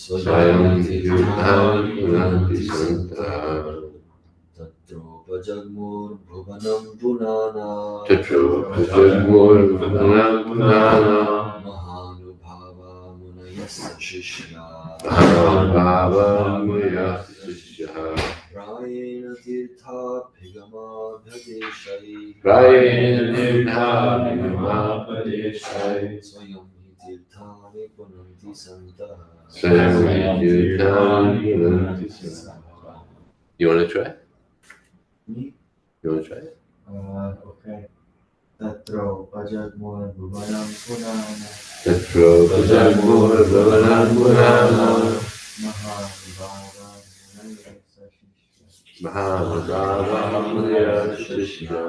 Swayam Tirthan Punanti Santa. Tatropa Jagmur Bhuvanam Punana. Tatropa Jagmur Bhuvanam Punana. Mahanubhava Munayasa Shishya. Mahabhava Munayasa Shishya. Prayena Tirtha Bhigama Bhadeshai. Prayena Tirtha Bhigama Bhadeshai. Swayam hi Tirthani Punanti Santa. Swayam Tirthani Punanti Santa. You want to try? Me? You want to try it? Okay. Tatro Pajagmur Bhuvanam Punana. Tatropa Jagmur Bhuvanam Punana. Mahabhava Munayasa Shishya. Mahabhava Munayasa Shishya.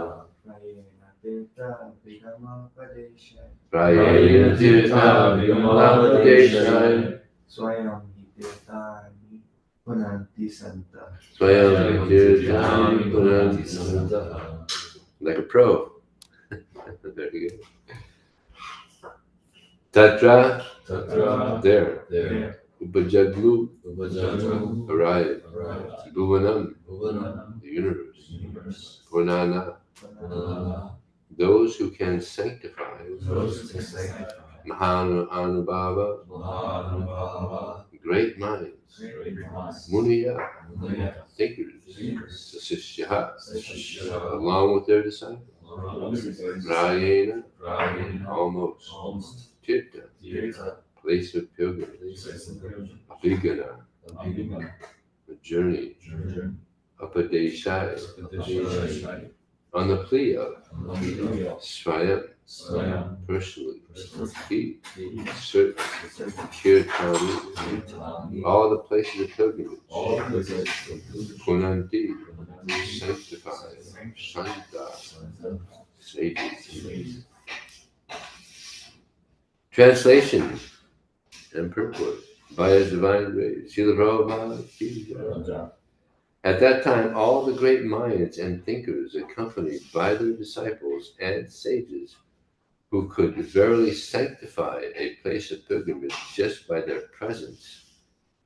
Prayena Tirtha Bhigama Bhadeshai. Prayena Tirtha Bhigama Bhadeshai. Swayam hi Tirthani Punanti Santa. Swayam Tirthani Punanti Santa. Like a pro. There you go. Tatra, there. Upajagmu, arrive. Bhuvanam, the universe. Punana, those who can sanctify. Mahanubhava, great minds. Muniya, thinkers. Sasishya, along with their disciples. Prayena, almost. Tirtha, place of pilgrimage. Abhigana, a journey. Upadeshai, on the plea of. Swayam, personally. He, certain. Kirtani, all the places of pilgrimage. Punanti, sanctified. Santa, sages. Translation and purport by His Divine Grace. Srila Prabhupada. At that time, all the great minds and thinkers, accompanied by their disciples and sages, who could verily sanctify a place of pilgrimage just by their presence,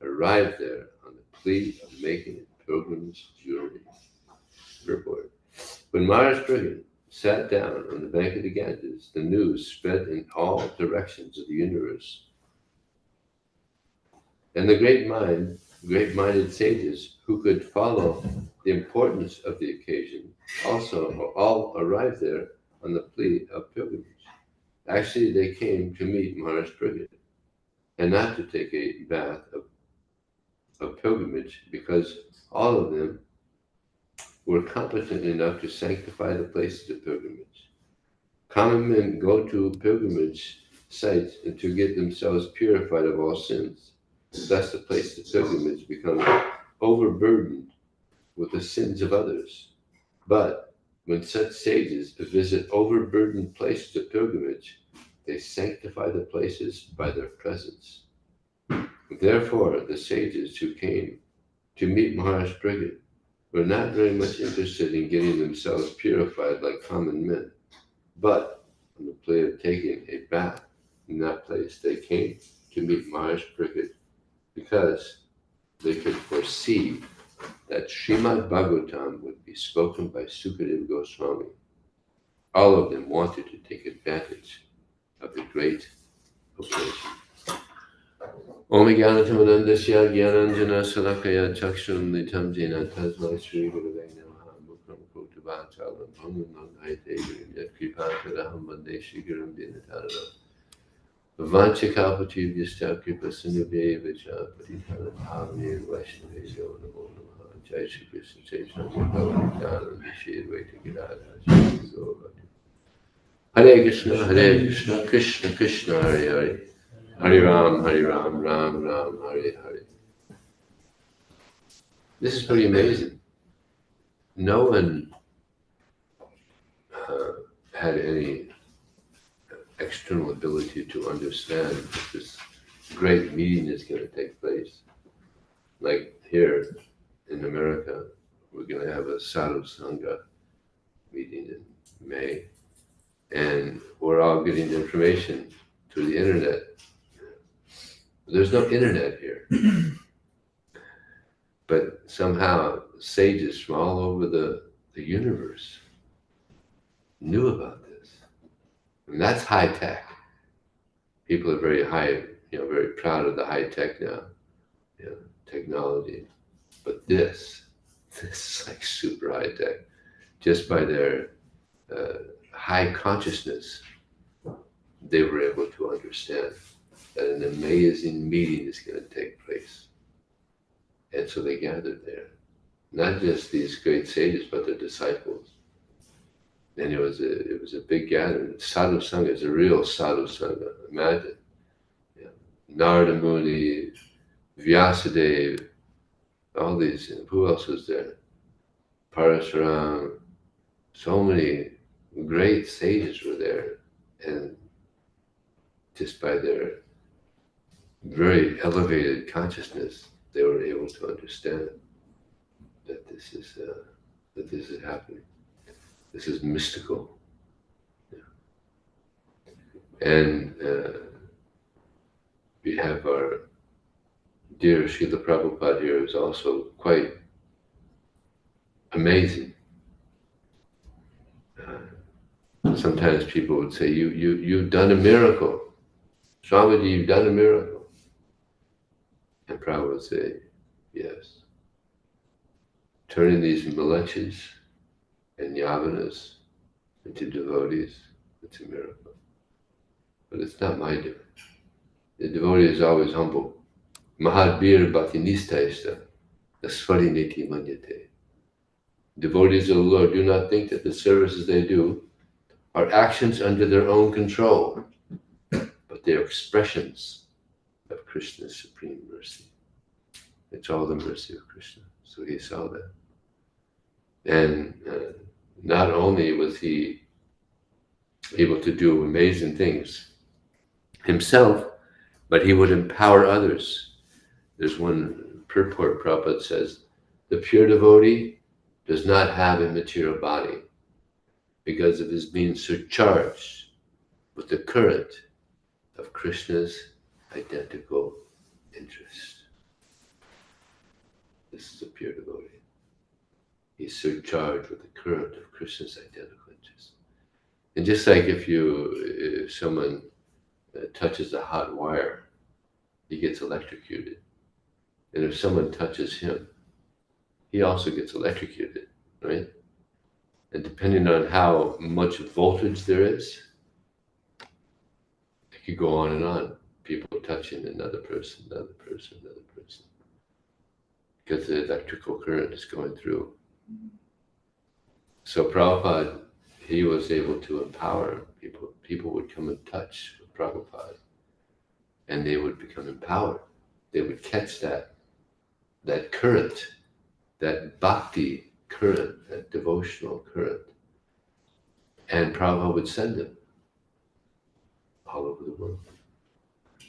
arrived there on the plea of making a pilgrimage journey. Purport. When Maharaj Prabhu sat down on the bank of the Ganges, the news spread in all directions of the universe. And the great-minded sages who could follow the importance of the occasion also all arrived there on the plea of pilgrimage. Actually, they came to meet Maharaj Prabhu and not to take a bath of pilgrimage, because all of them were competent enough to sanctify the places of pilgrimage. Common men go to pilgrimage sites and to get themselves purified of all sins. Thus the places of pilgrimage become overburdened with the sins of others. But when such sages visit overburdened places of pilgrimage, they sanctify the places by their presence. Therefore, the sages who came to meet Maharaj Prabhu were not very much interested in getting themselves purified like common men, but on the plea of taking a bath in that place, they came to meet Maharaj Prabhu because they could foresee that Srimad Bhagavatam would be spoken by Sukadeva Goswami. All of them wanted to take advantage of the great occasion. Om Jnanatamandasya Jnananjana Salakaya Chakshram Nitam Jena Tasmai Shri Gurave Namaha Mukram Kotavachalam Bhumam Haite Gurim Yat Kripakaraham Vande Shri Gurum Dinatara Vanchakapati Vyasta Kripa Sinubhye Vicha Patitana Bhavani Vaishnaveyo Namo Namaha Jai Shri Krishna Chaitanya Bhagavan Vishir Vaita Girada Shri Guruvati Hare Krishna, Krishna Krishna, Hare Hare, Hare Ram, Ram Ram, Hare Hare. This is pretty amazing. No one had any external ability to understand that this great meeting is going to take place. Like here in America, we're going to have a Sadhu Sangha meeting in May. And we're all getting information through the internet. There's no internet here. But somehow sages from all over the universe knew about this. And that's high tech. People are very high, very proud of the high tech now, technology. But this is like super high tech. Just by their high consciousness, they were able to understand that an amazing meeting is going to take place. And so they gathered there. Not just these great sages, but their disciples. And it was a big gathering. Sadhu Sangha is a real Sadhu Sangha. Imagine. Narada Muni, Vyasadeva, all these. Who else was there? Parasuram. So many great sages were there. And just by their very elevated consciousness, they were able to understand that this is happening. This is mystical. And we have our dear Srila Prabhupada here, who's also quite amazing. Sometimes people would say, you've done a miracle. Swamiji, you've done a miracle. And Prabhupada would say, yes. Turning these malechas and yavanas into devotees, it's a miracle. But it's not my doing. The devotee is always humble. Mahadbir bhakti nistaishta, aswari niti manyate. Devotees of the Lord do not think that the services they do are actions under their own control, but they are expressions of Krishna's supreme mercy. It's all the mercy of Krishna. So he saw that. And not only was he able to do amazing things himself, but he would empower others. There's one purport Prabhupada says, the pure devotee does not have a material body because of his being surcharged with the current of Krishna's identical interest. This is a pure devotee. He's surcharged with the current of Krishna's identical interest. And just like if someone touches a hot wire, he gets electrocuted. And if someone touches him, he also gets electrocuted, right? And depending on how much voltage there is, it could go on and on. People touching another person, another person, another person. Because the electrical current is going through. So Prabhupada, he was able to empower people. People would come in touch with Prabhupada and they would become empowered. They would catch that current, that bhakti current, that devotional current. And Prabhupada would send them all over the world.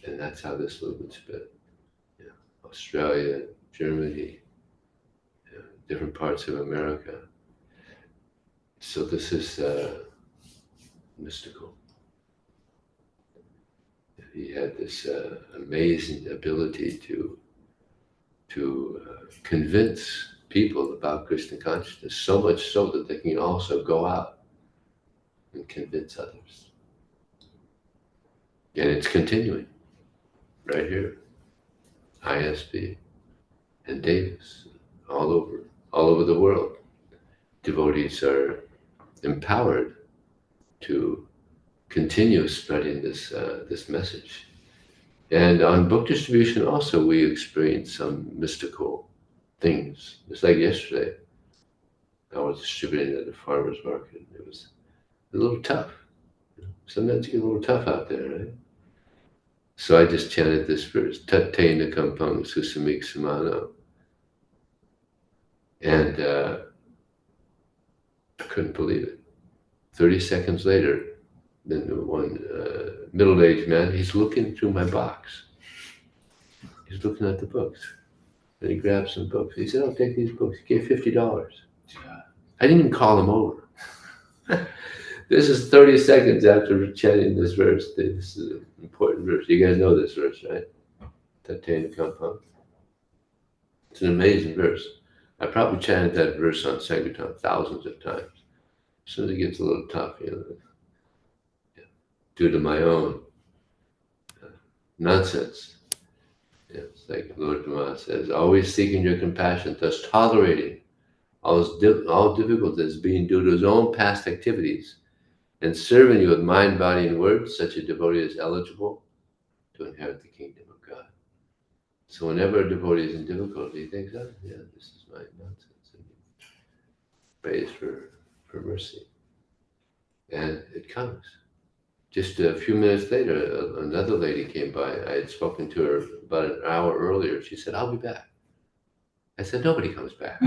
And that's how this movement spread. Australia, Germany, different parts of America. So this is mystical. He had this amazing ability to convince people about Krishna consciousness, so much so that they can also go out and convince others. And it's continuing right here. ISV and Davis, all over the world. Devotees are empowered to continue spreading this message. And on book distribution also we experienced some mystical things. Just like yesterday, I was distributing at the farmer's market. It was a little tough. Sometimes it gets a little tough out there, right? So I just chanted this verse, Tat te nakampang susamik samano. And I couldn't believe it. 30 seconds later, then one middle-aged man, he's looking through my box. He's looking at the books. And he grabbed some books. He said, "I'll take these books." He gave $50. I didn't even call him over. This is 30 seconds after chanting this verse. This is an important verse. You guys know this verse, right? Taten Kampa. It's an amazing verse. I probably chanted that verse on Sankirtan thousands of times. As soon as it gets a little tough, due to my own nonsense. It's like Lord Brahma says, always seeking your compassion, thus tolerating all difficulties being due to his own past activities, and serving you with mind, body, and words, such a devotee is eligible to inherit the kingdom of God. So whenever a devotee is in difficulty, he thinks, oh, yeah, this is my nonsense. And he prays for mercy. And it comes. Just a few minutes later, another lady came by. I had spoken to her about an hour earlier. She said, I'll be back. I said, nobody comes back.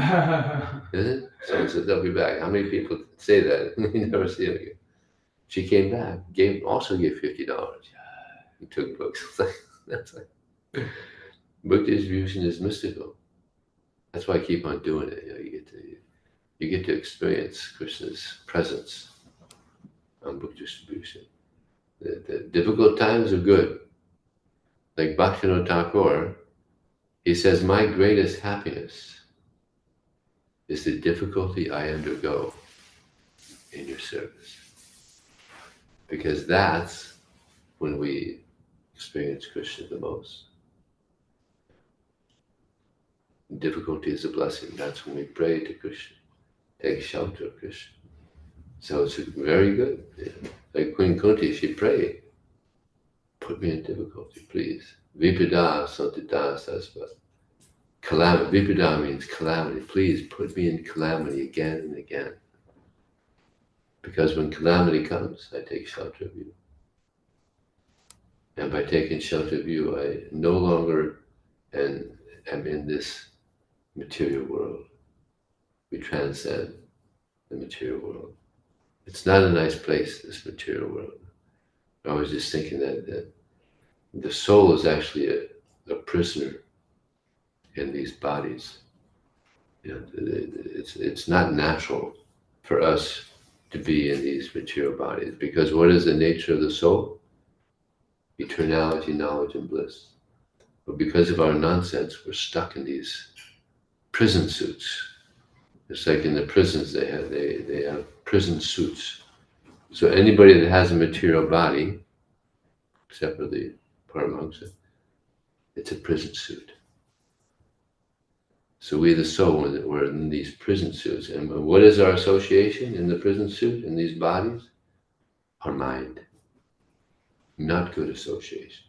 Isn't it? Someone said, they'll be back. How many people say that? You never see it again. She came back, also gave $50. He took books. That's like, book distribution is mystical. That's why I keep on doing it. You get to experience Krishna's presence on book distribution. The difficult times are good. Like Bhaktivinoda Thakur, he says, my greatest happiness is the difficulty I undergo in your service. Because that's when we experience Krishna the most. Difficulty is a blessing. That's when we pray to Krishna, take shelter of Krishna. So it's very good. Like Queen Kunti, she prayed, put me in difficulty, please. Vipada santita sasva. Calamity. Vipada means calamity. Please put me in calamity again and again. Because when calamity comes, I take shelter of you. And by taking shelter of you, I no longer am in this material world. We transcend the material world. It's not a nice place, this material world. I was just thinking that the soul is actually a prisoner in these bodies. It's not natural for us to be in these material bodies, because what is the nature of the soul? Eternality, knowledge, and bliss. But because of our nonsense, we're stuck in these prison suits. It's like in the prisons they have prison suits. So anybody that has a material body, except for the Paramahansa, it's a prison suit. So we, the soul, we're in these prison suits. And what is our association in the prison suit, in these bodies? Our mind. Not good association.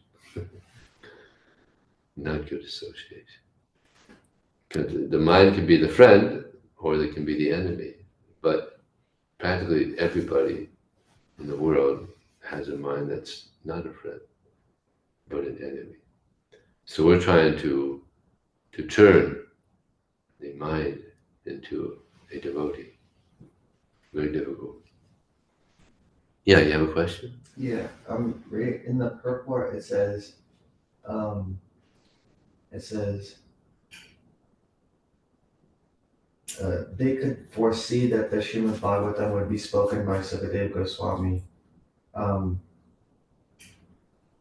Not good association. Because the mind can be the friend, or they can be the enemy. But practically everybody in the world has a mind that's not a friend, but an enemy. So we're trying to turn the mind into a devotee. Very difficult. Yeah, you have a question? Yeah, I'm reading in the purport. It says, they could foresee that the Srimad Bhagavatam would be spoken by Sukadeva Goswami.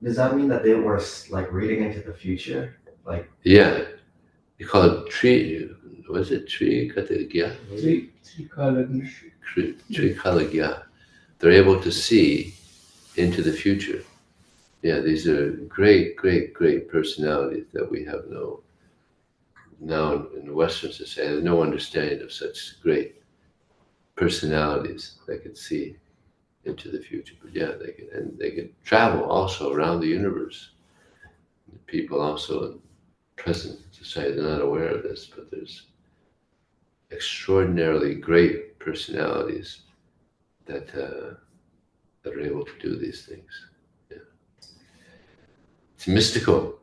Does that mean that they were like reading into the future? Like, yeah, you call it tree. Was it tree Kalagya? Tree Kalagya. They're able to see into the future. Yeah, these are great, great, great personalities that we have now in the Western society. There's no understanding of such great personalities that can see into the future. But yeah, they can travel also around the universe. People also in present society, they're not aware of this, but there's extraordinarily great personalities that are able to do these things. Yeah. It's mystical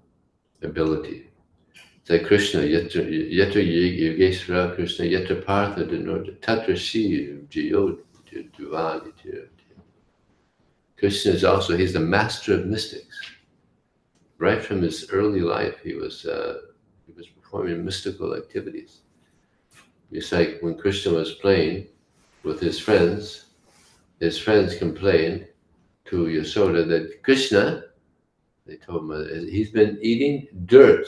ability. It's like Krishna, Yatra Yogeshwara Krishna, Yatra Partha Dhanurja, Tatra Shiv, Jiyod, Duvani. Krishna is also, he's the master of mystics. Right from his early life, he was performing mystical activities. It's like when Krishna was playing with his friends complained to Yasoda that Krishna, They told Mother, he's been eating dirt.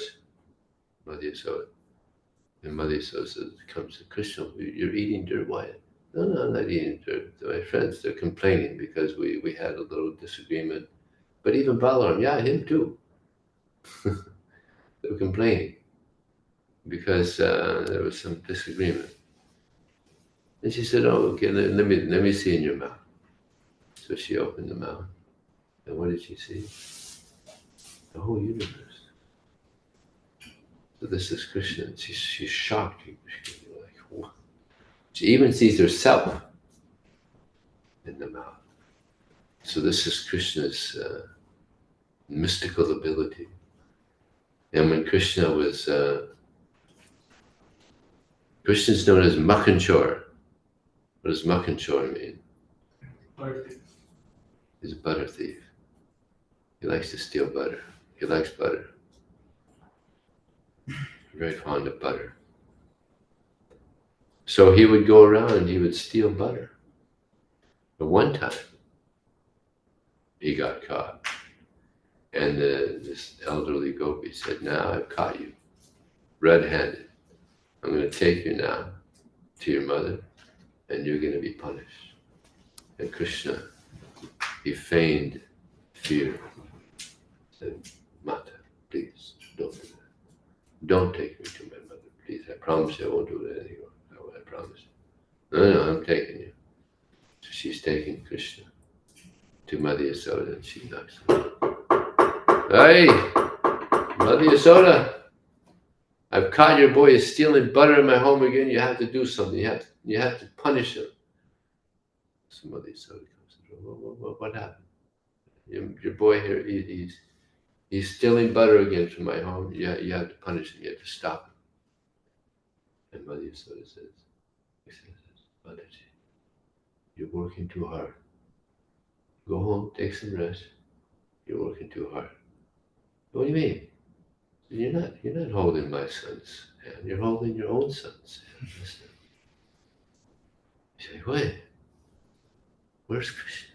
Mother Yasoda. And Mother Yasoda comes to Krishna, you're eating dirt, why? No, I'm not eating dirt. My friends, they're complaining because we had a little disagreement. But even Balaram, yeah, him too. They were complaining because there was some disagreement. And she said, oh, okay, let me see in your mouth. So she opened the mouth. And what did she see? The whole universe. So this is Krishna. She's shocked. She's like, what? She even sees herself in the mouth. So this is Krishna's mystical ability. And when Krishna was, Krishna's known as Makanchor. What does Makanchor mean? Butter thief. He's a butter thief. He likes to steal butter. He likes butter. Very fond of butter. So he would go around and he would steal butter. But one time, he got caught. And this elderly gopi said, now I've caught you, red-handed. I'm going to take you now to your mother, and you're going to be punished. And Krishna, he feigned fear. Said, Mata, please, don't do that. Don't take me to my mother, please. I promise you I won't do that anymore. I promise. No, I'm taking you. So she's taking Krishna to Mother Yasoda, and she knocks him. Hey, Mother Yasoda, I've caught your boy is stealing butter in my home again. You have to do something. You have to punish him. So Mother Yasoda comes and says, what happened? Your boy here, he's stealing butter again from my home. You have to punish him. You have to stop him. And Mother Yasoda says, Mataji, you're working too hard. Go home, take some rest. You're working too hard. What do you mean? You're not holding my son's hand. You're holding your own son's hand. Listen. You say, wait. Where's Krishna?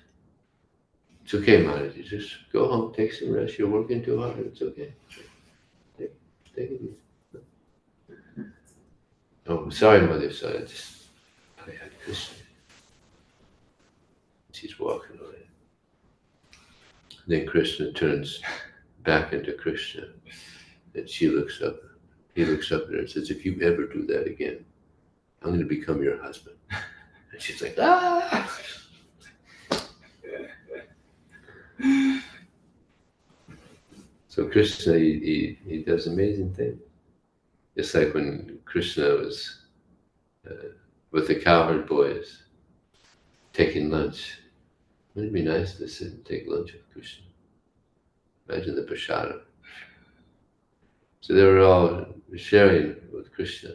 It's okay, Mataji. Just go home, take some rest. You're working too hard. It's okay. Take it easy. Oh, sorry, Mother. Sorry. I had Krishna. She's walking away. Then Krishna turns back into Krishna, and she looks up. He looks up at her and says, if you ever do that again, I'm going to become your husband. And she's like, ah! So Krishna, he does amazing things. Just like when Krishna was with the cowherd boys taking lunch. Wouldn't it be nice to sit and take lunch with Krishna? Imagine the prashadam. So they were all sharing with Krishna.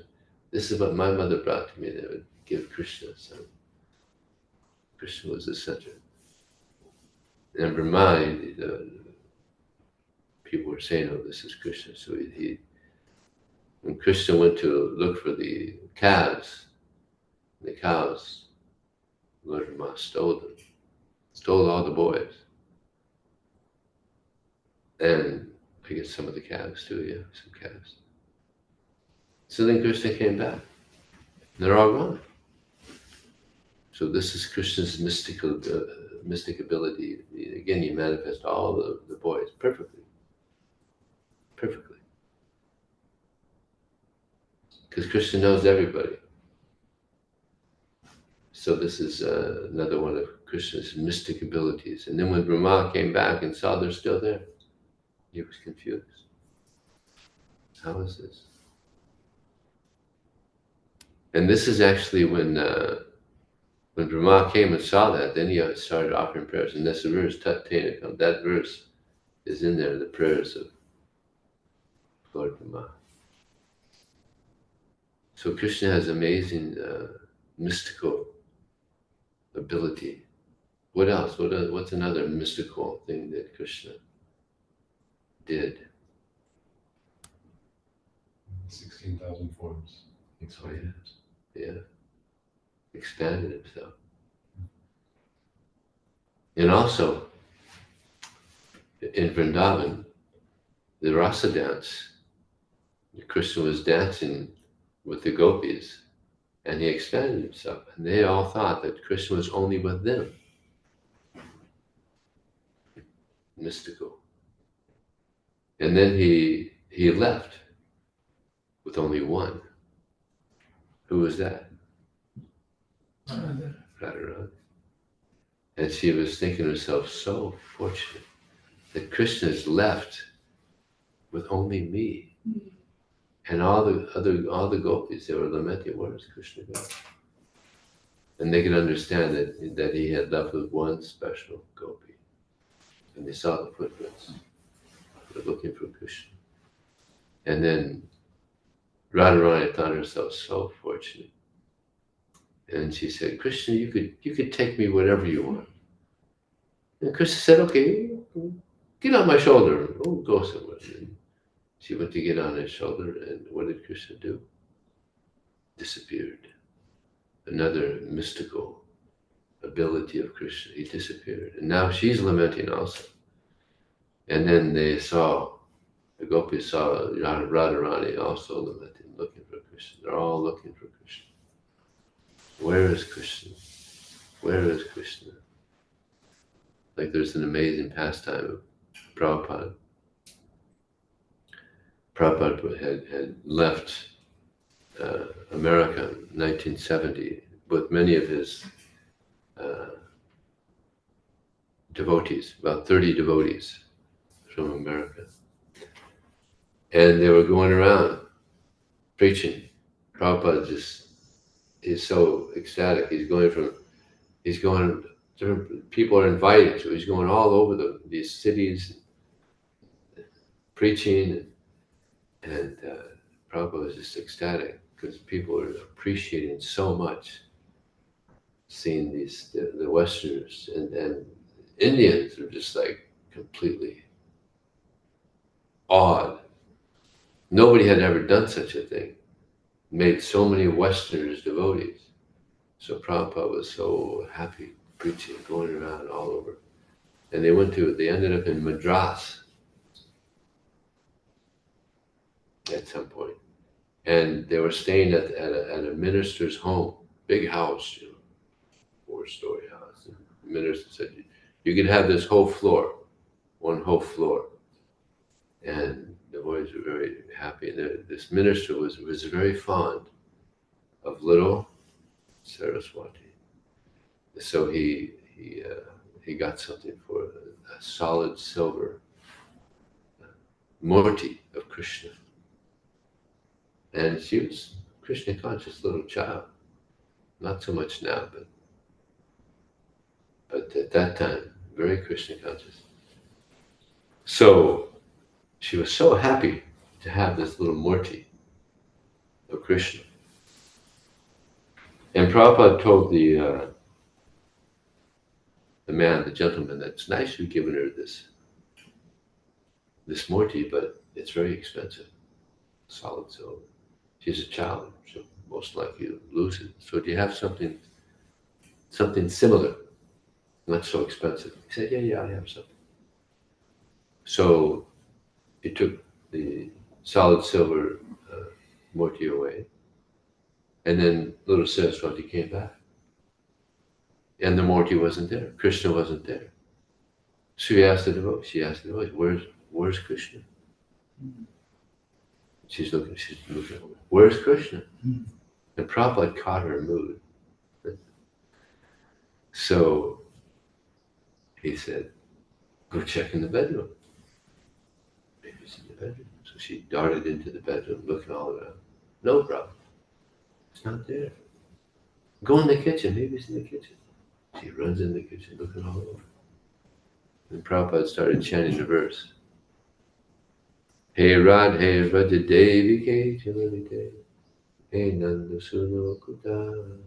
This is what my mother brought to me. They would give Krishna. So Krishna was the center. And Brahma, people were saying, oh, this is Krishna. So when Krishna went to look for the calves, the cows, Lord Brahma stole them. Stole all the boys. And I guess some of the calves too, yeah, some calves. So then Krishna came back. They're all gone. So this is Krishna's mystic ability. Again, he manifests all the boys perfectly. Perfectly. Because Krishna knows everybody. So this is another one of Krishna's mystic abilities. And then when Brahma came back and saw they're still there, he was confused. How is this? And this is actually when Brahma came and saw that, then he started offering prayers. And that's the verse, Tat Tena Kam. That verse is in there, the prayers of Lord Brahma. So Krishna has amazing mystical ability. What else? What's another mystical thing that Krishna did? 16,000 forms. Oh, yeah. Expanded himself. And also, in Vrindavan, the rasa dance, Krishna was dancing with the gopis, and he expanded himself, and they all thought that Krishna was only with them. Mystical. And then he left with only one. Who was that? Radharani. And she was thinking to herself, so fortunate that Krishna is left with only me. And all the gopis, they were lamenting, where is Krishna going? And they could understand that he had left with one special gopi. And they saw the footprints. They were looking for Krishna. And then Radharani thought herself so fortunate. And she said, Krishna, you could take me wherever you want. And Krishna said, okay, get on my shoulder. Oh, go somewhere. And she went to get on his shoulder, and what did Krishna do? Disappeared. Another mystical ability of Krishna. He disappeared. And now she's lamenting also. And then the gopis saw Radharani also lamenting, looking for Krishna. They're all looking for Krishna. Where is Krishna? Where is Krishna? Like there's an amazing pastime of Prabhupada. Prabhupada had left America in 1970 with many of his devotees, about 30 devotees from America. And they were going around preaching. Prabhupada is so ecstatic. People are invited to. He's going all over these cities, preaching, and Prabhupada was just ecstatic because people are appreciating so much seeing the Westerners, and Indians are just like completely awed. Nobody had ever done such a thing, made so many Westerners devotees. So Prabhupada was so happy preaching, going around all over. And they ended up in Madras at some point. And they were staying at a minister's home, big house, 4-story house. And the minister said, you could have this whole floor, one whole floor. And the boys were very happy. And this minister was very fond of little Saraswati. So he got something for a solid silver murti of Krishna. And she was Krishna conscious little child. Not so much now, but at that time, very Krishna conscious. So she was so happy to have this little murti of Krishna. And Prabhupada told the gentleman, that's nice you've given her this murti, but it's very expensive, solid silver. She's a child, she'll most likely lose it. So do you have something similar, not so expensive? He said, yeah, I have something. So he took the solid silver murti away, and then little Saraswati came back. And the murti wasn't there. Krishna wasn't there. So she asked the devotee, where's Krishna? She's looking, where's Krishna? And Prabhupada caught her mood. So he said, go check in the bedroom. Maybe he's in the bedroom. So she darted into the bedroom, looking all around. No, Prabhupada, it's not there. Go in the kitchen, maybe it's in the kitchen. She runs in the kitchen, looking all over. And Prabhupada started chanting the verse. Hey Radhe Vraja Devi Ke Chamarite, Hey Nanda Suno Kuta.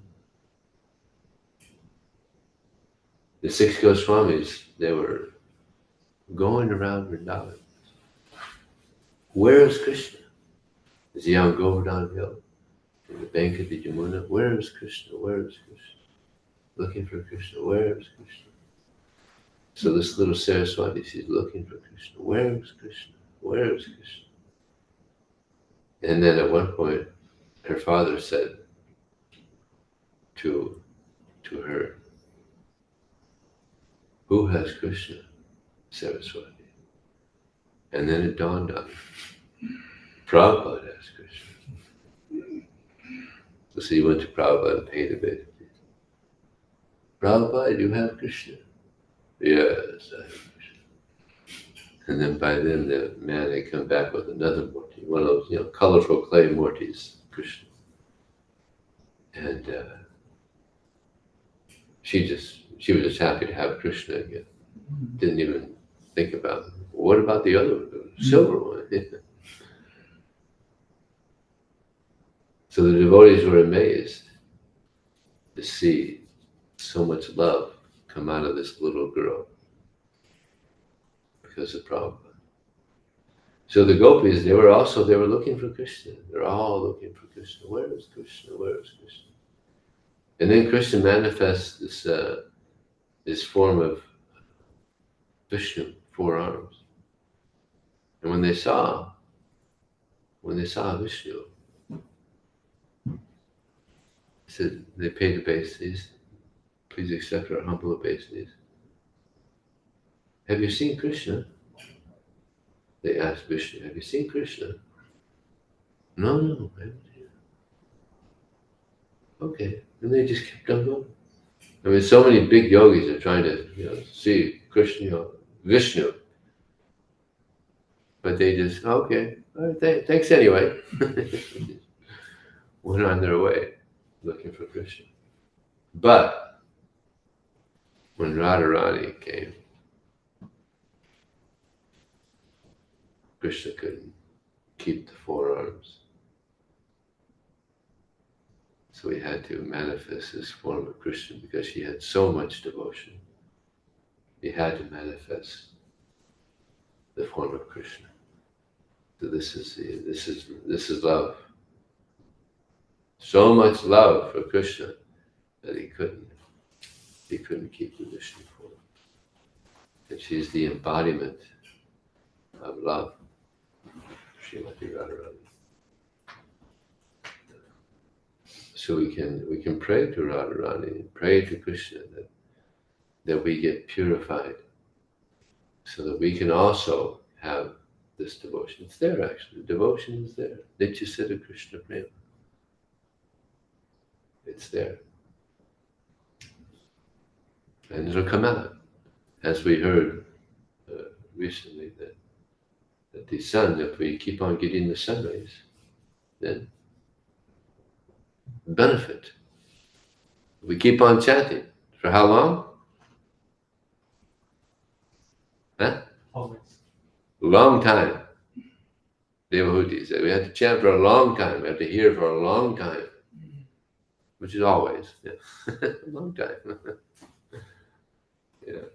The 6 Goswamis, they were going around Vrindavan. Where is Krishna? Is he on Govardhan Hill? In the bank of the Yamuna? Where is Krishna? Where is Krishna? Looking for Krishna. Where is Krishna? So this little Saraswati, she's looking for Krishna. Where is Krishna? Where is Krishna? And then at one point, her father said to her, who has Krishna? Saraswati. And then it dawned on her, Prabhupada has Krishna. So he went to Prabhupada and paid a bit. Prabhupada, you have Krishna? Yes, I have Krishna. And then by then the man had come back with another murti, one of those, colorful clay murtis, Krishna. And she was just happy to have Krishna again. Didn't even think about it. What about the other one, the silver one? So the devotees were amazed to see so much love come out of this little girl because of Prabhupada. So the gopis, they were looking for Krishna. They're all looking for Krishna. Where is Krishna? Where is Krishna? And then Krishna manifests this form of Vishnu, 4 arms. And when they saw Vishnu, said they paid obeisances. Please accept our humble obeisances. Have you seen Krishna? They asked Vishnu, have you seen Krishna? No, I haven't seen him. Okay. And they just kept on going. I mean, so many big yogis are trying to, see Krishna, Vishnu. But they just, okay, all right, thanks anyway. Went on their way looking for Krishna. But when Radharani came, Krishna couldn't keep the 4 arms. So he had to manifest this form of Krishna because she had so much devotion. He had to manifest the form of Krishna. So this is love. So much love for Krishna that he couldn't keep the Vishnu form. And she's the embodiment of love. Srimati Radharani. So we can pray to Radharani, pray to Krishna that we get purified, so that we can also have this devotion. It's there actually. Devotion is there. Nitya Siddha Krishna Prema. It's there. And it'll come out. As we heard recently that the sun, if we keep on getting the sun rays, then benefit. We keep on chanting. For how long? Huh? Always. Long time. Devahuti said we have to chant for a long time. We have to hear for a long time. Which is always. Yeah. A long time. Yeah.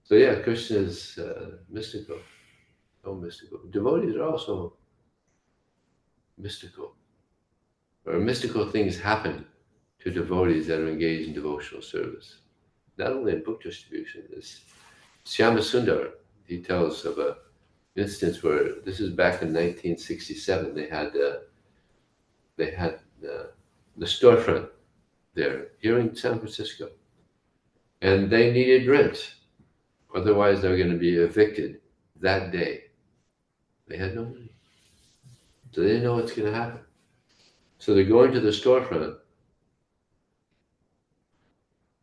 So yeah, Krishna is mystical. So mystical. Devotees are also mystical. Or mystical things happen to devotees that are engaged in devotional service. Not only in book distribution. This Shyama Sundar, he tells of an instance where, this is back in 1967, they had the storefront there here in San Francisco, and they needed rent. Otherwise, they were going to be evicted that day. They had no money. So they didn't know what's going to happen. So they're going to the storefront,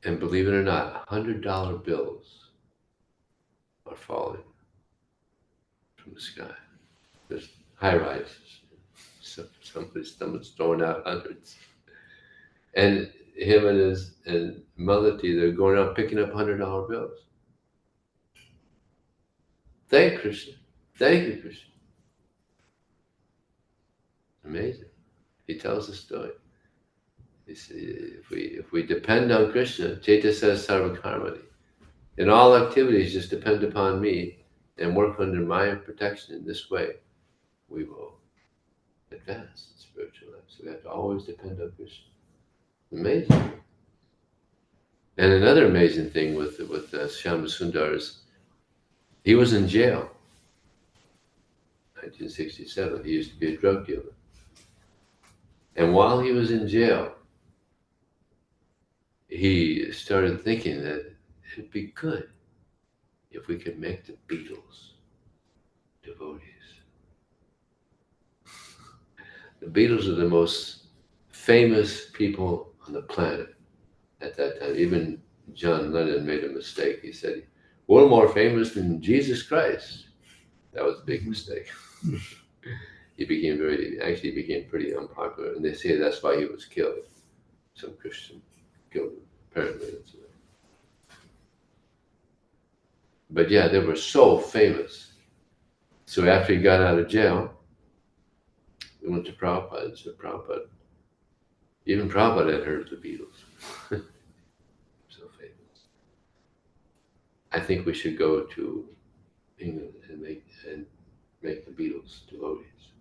and believe it or not, $100 bills are falling from the sky. There's high rises. So someone's throwing out hundreds. And him and Malati, they're going out picking up $100 bills. Thank you, Krishna. Thank you, Krishna. Amazing. He tells the story. He said, if we depend on Krishna, Chaita says sarvakarmani. In all activities, just depend upon me and work under my protection in this way, we will advance in spiritual life. So we have to always depend on Krishna. Amazing. And another amazing thing with Shyama Sundar is he was in jail. 1967. He used to be a drug dealer. And while he was in jail, he started thinking that it'd be good if we could make the Beatles devotees. The Beatles are the most famous people on the planet at that time. Even John Lennon made a mistake. He said, we're more famous than Jesus Christ. That was a big mistake. He became pretty unpopular. And they say that's why he was killed. Some Christian killed him, apparently. But yeah, they were so famous. So after he got out of jail, he went to Prabhupada and said, Prabhupada, even Prabhupada had heard of the Beatles. So famous. I think we should go to England and make the Beatles devotees.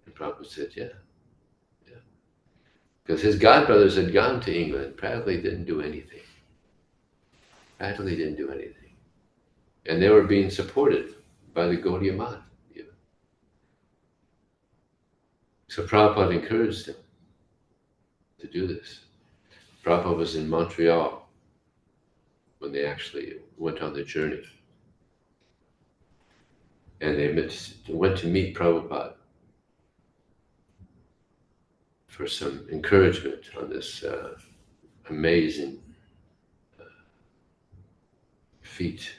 And Prabhupada said, yeah. Because his godbrothers had gone to England, practically didn't do anything. And they were being supported by the Gaudiya Math. So Prabhupada encouraged them to do this. Prabhupada was in Montreal when they actually went on the journey. And they went to meet Prabhupada for some encouragement on this amazing feat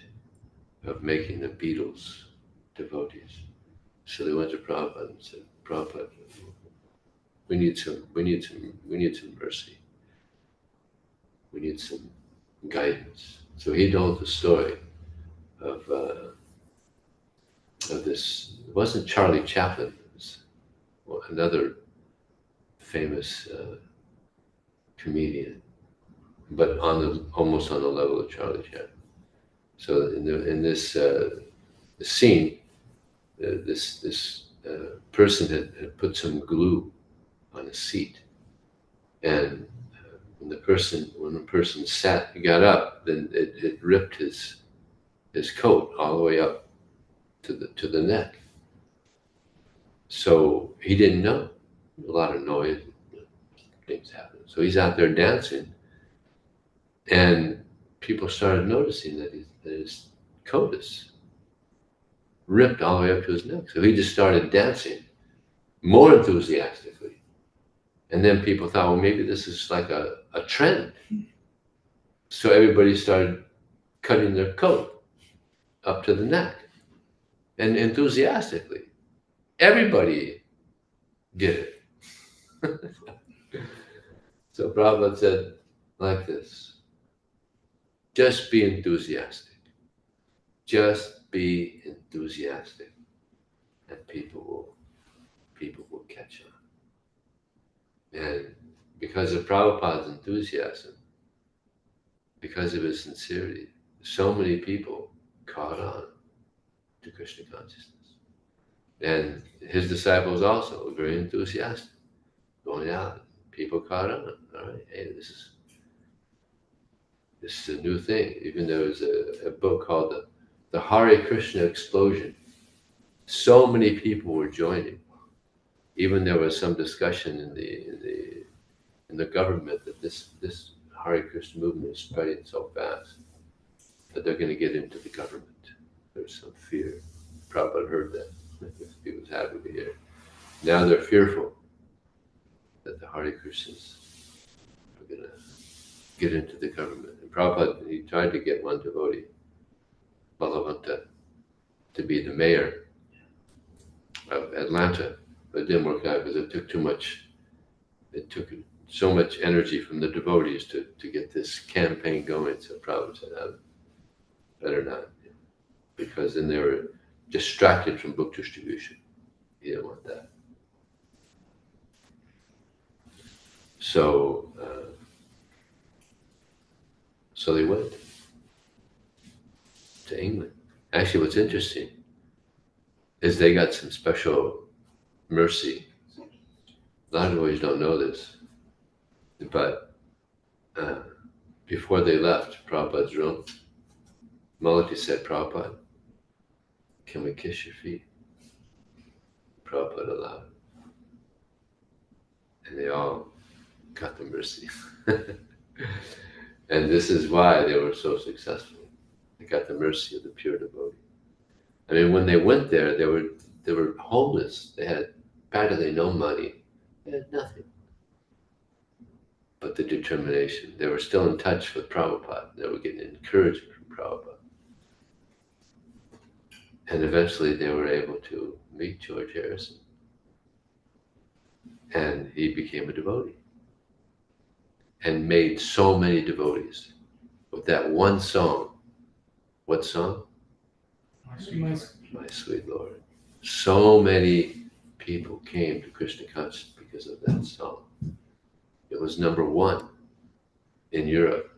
of making the Beatles devotees. So they went to Prabhupada and said, Prabhupada, we need some mercy. We need some guidance. So he told the story of this. It wasn't Charlie Chaplin. It was another famous comedian, but almost on the level of Charlie Chaplin. So in this scene, this person had put some glue on a seat, and when the person got up, then it ripped his coat all the way up to the neck. So he didn't know. A lot of noise, things happen. So he's out there dancing, and people started noticing that his coat is ripped all the way up to his neck. So he just started dancing more enthusiastically. And then people thought, well, maybe this is like a trend. So everybody started cutting their coat up to the neck, and enthusiastically. Everybody did it. So Prabhupada said like this, just be enthusiastic. Just be enthusiastic, and people will catch on. And because of Prabhupada's enthusiasm, because of his sincerity, so many people caught on to Krishna consciousness. And his disciples also were very enthusiastic, going out. People caught on. All right, hey, this is a new thing. Even there was a book called the Hare Krishna Explosion. So many people were joining. Even there was some discussion in the government that this Hare Krishna movement is spreading so fast that they're going to get into the government. There's some fear. Prabhupada heard that. He was happy to hear. Now they're fearful that the Hare Krishnas are going to get into the government. And Prabhupada, he tried to get one devotee, Balavanta, to be the mayor of Atlanta, but it didn't work out because it took too much. It took so much energy from the devotees to get this campaign going. So Prabhupada said, better not, because then they were distracted from book distribution. He didn't want that. So they went to England. Actually, what's interesting is they got some special mercy. A lot of devotees don't know this, but before they left Prabhupada's room, Malati said, Prabhupada, can we kiss your feet? Prabhupada allowed. And they all got the mercy. And this is why they were so successful. They got the mercy of the pure devotee. I mean, when they went there, they were homeless. They had practically no money. They had nothing but the determination. They were still in touch with Prabhupada. They were getting encouragement from Prabhupada. And eventually they were able to meet George Harrison. And he became a devotee. And made so many devotees with that one song. What song? My Sweet Lord. So many people came to Krishna consciousness because of that song. It was #1 in Europe.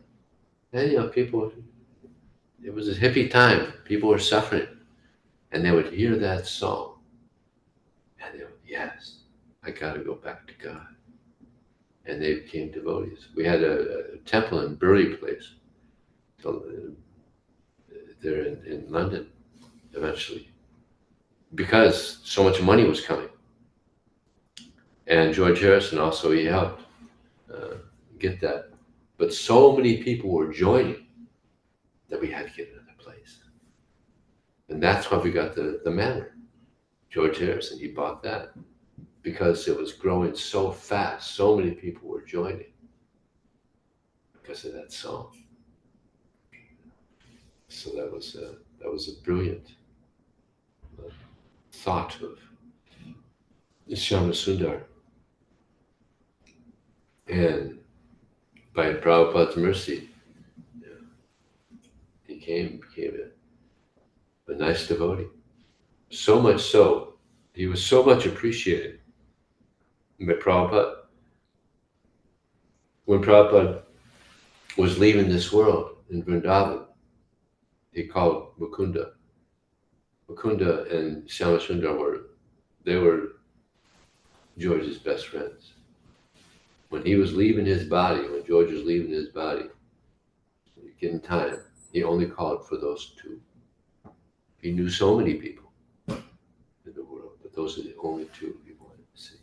And people, it was a hippie time. People were suffering. And they would hear that song. And they would, yes, I gotta go back to God. And they became devotees. We had a temple in Bury Place. So, there in London, eventually. Because so much money was coming. And George Harrison also, he helped get that. But so many people were joining that we had to get another place. And that's why we got the manor. George Harrison, he bought that. Because it was growing so fast. So many people were joining. Because of that song. So that was a brilliant thought of Shyama Sundar. And by Prabhupada's mercy, he became a nice devotee. So much so, he was so much appreciated by Prabhupada. When Prabhupada was leaving this world in Vrindavan, he called Mukunda. Mukunda and Shyama Sundar were George's best friends. When he was leaving his body, when George was leaving his body, getting time, he only called for those two. He knew so many people in the world, but those are the only two he wanted to see.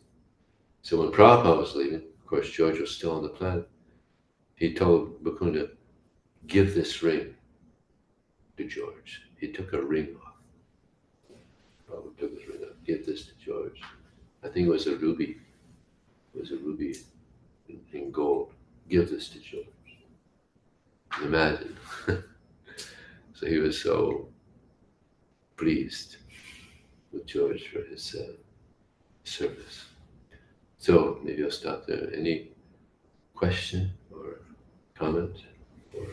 So when Prabhupada was leaving, of course, George was still on the planet, he told Mukunda, give this ring to George. He took a ring off. Prabhupada took his ring off, give this to George. I think it was a ruby. It was a ruby in gold. Give this to George. Imagine. So he was so pleased with George for his service. So maybe I'll stop there. Any question or comment? Or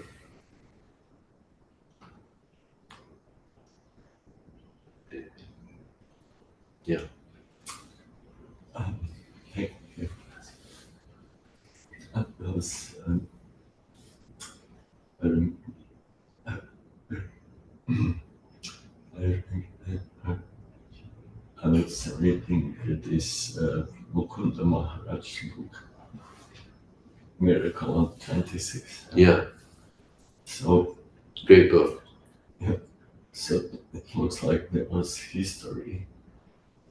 yeah. Thank you. I was I was reading this Mukunda Maharaj book, Miracle on 26. Yeah. So Great book. yeah, so it looks like there was history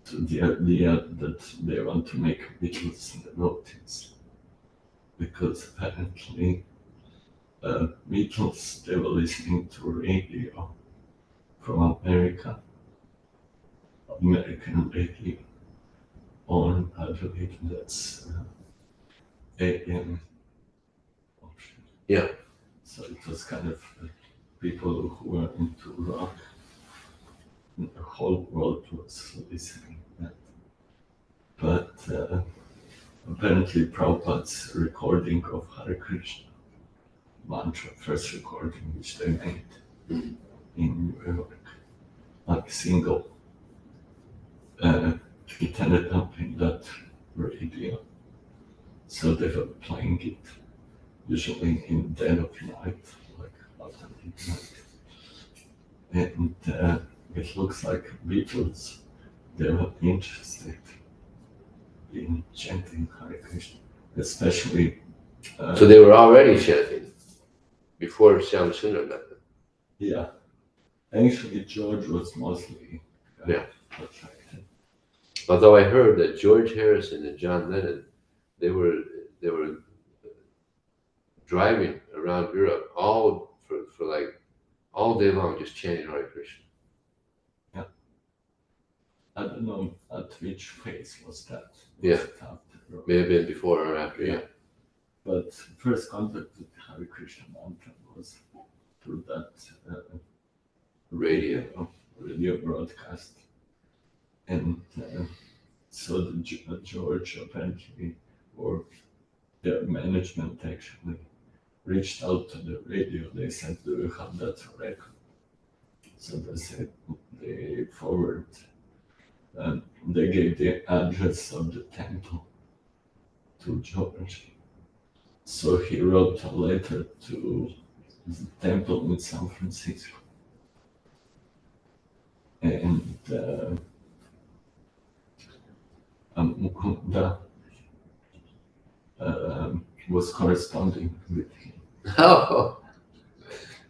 to the idea that they want to make Beatles devotees, because apparently Beatles, they were listening to radio from American radio on, I believe that's AM option. Yeah. So it was kind of people who were into rock. The whole world was listening to that. But apparently Prabhupada's recording of Hare Krishna mantra, first recording which they made in New York, like single, it ended up in that radio. So they were playing it usually in dead of night, like after midnight. And it looks like Beatles, they were interested in chanting Hare Krishna, especially. So they were already chanting. before Shyamsundar met them. Yeah. Actually, George was mostly Yeah. attracted. Although I heard that George Harrison and John Lennon, they were driving around Europe all for like all day long, just chanting Hare Krishna. I don't know at which phase was that. Yeah. Was it after or- May have been before or after. Yeah. But first contact with Hare Krishna mantra was through that radio broadcast. And so George apparently, or their management actually, reached out to the radio. They said, "Do you have that record?" So they said they forward, and they gave the address of the temple to George. So he wrote a letter to the temple in San Francisco. And Mukunda was corresponding with him. Oh,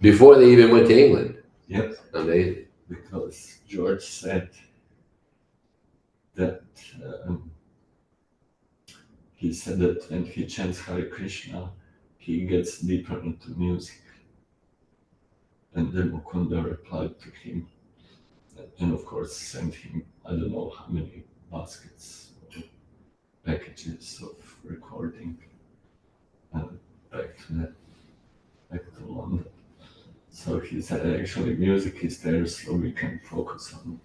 before they even went to England. Yes, Amazing. because George said that when he chants Hare Krishna, he gets deeper into music. And then Mukunda replied to him, and of course sent him, I don't know how many baskets or packages of recording back to London. So he said, actually music is there so we can focus on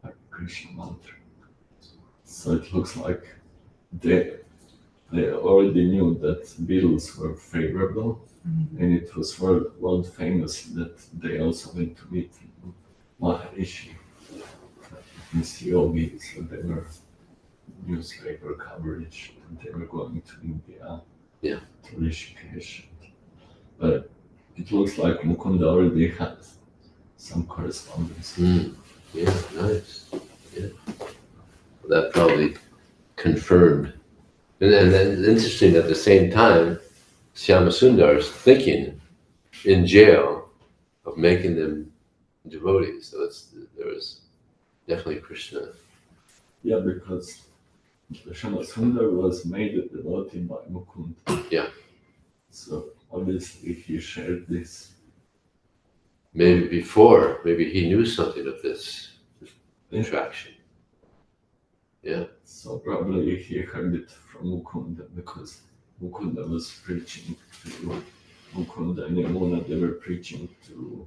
Hare Krishna mantra. So it looks like they already knew that Beatles were favorable, and it was world famous that they also went to meet Maharishi, Miss Yogi, so they were newspaper coverage, and they were going to India, to Rishikesh. But it looks like Mukunda already had some correspondence. Yeah, nice. Yeah. That probably confirmed. And then interesting, at the same time, Shyamsundar is thinking in jail of making them devotees. So there was definitely Krishna. Yeah, because Shyamsundar was made a devotee by Mukunda. Yeah. So obviously he shared this. Maybe he knew something of this attraction. Yeah. So probably he heard it from Mukunda because Mukunda was preaching to Mukunda and Yamuna, they were preaching to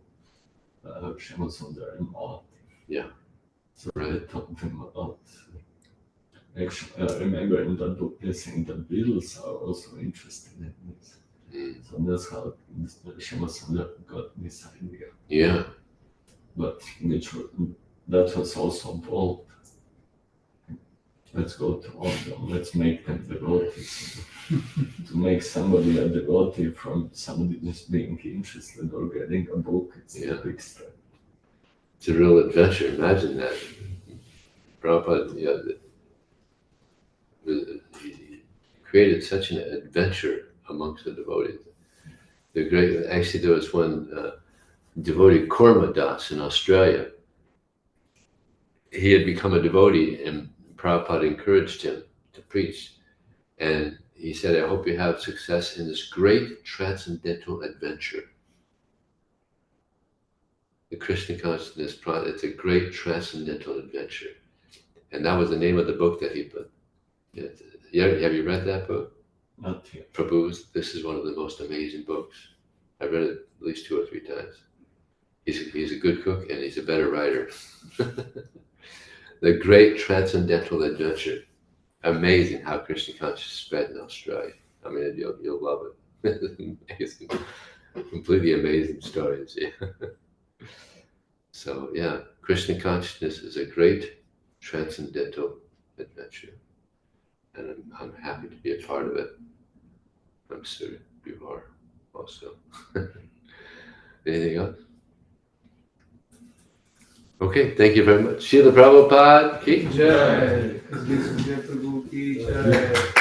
Shyamsundar and Malati. Yeah. So they told them about. Actually, I remember in that book they saying that Beatles are also interested in this. So that's how Shyamsundar got this idea. Yeah. But that was also bold. Let's go to London, let's make them devotees. To make somebody a devotee from somebody just being interested or getting a book, it's a big step. It's a real adventure. Imagine that. Prabhupada, he created such an adventure amongst the devotees. Actually, there was one devotee, Korma Das, in Australia. He had become a devotee, and Prabhupada encouraged him to preach. And he said, I hope you have success in this great transcendental adventure. The Krishna consciousness, it's a great transcendental adventure. And that was the name of the book that he put. Have you read that book? Not yet. Prabhu's. This is one of the most amazing books. I've read it at least 2 or 3 times. He's a good cook and he's a better writer. The Great Transcendental Adventure. Amazing how Krishna consciousness spread in Australia. I mean, you'll love it. Amazing. Completely amazing stories. Yeah. So yeah, Krishna consciousness is a great transcendental adventure. And I'm happy to be a part of it. I'm sure you are also. Anything else? Okay, thank you very much. Srila Prabhupada ki Jai. Prabhu ki jai.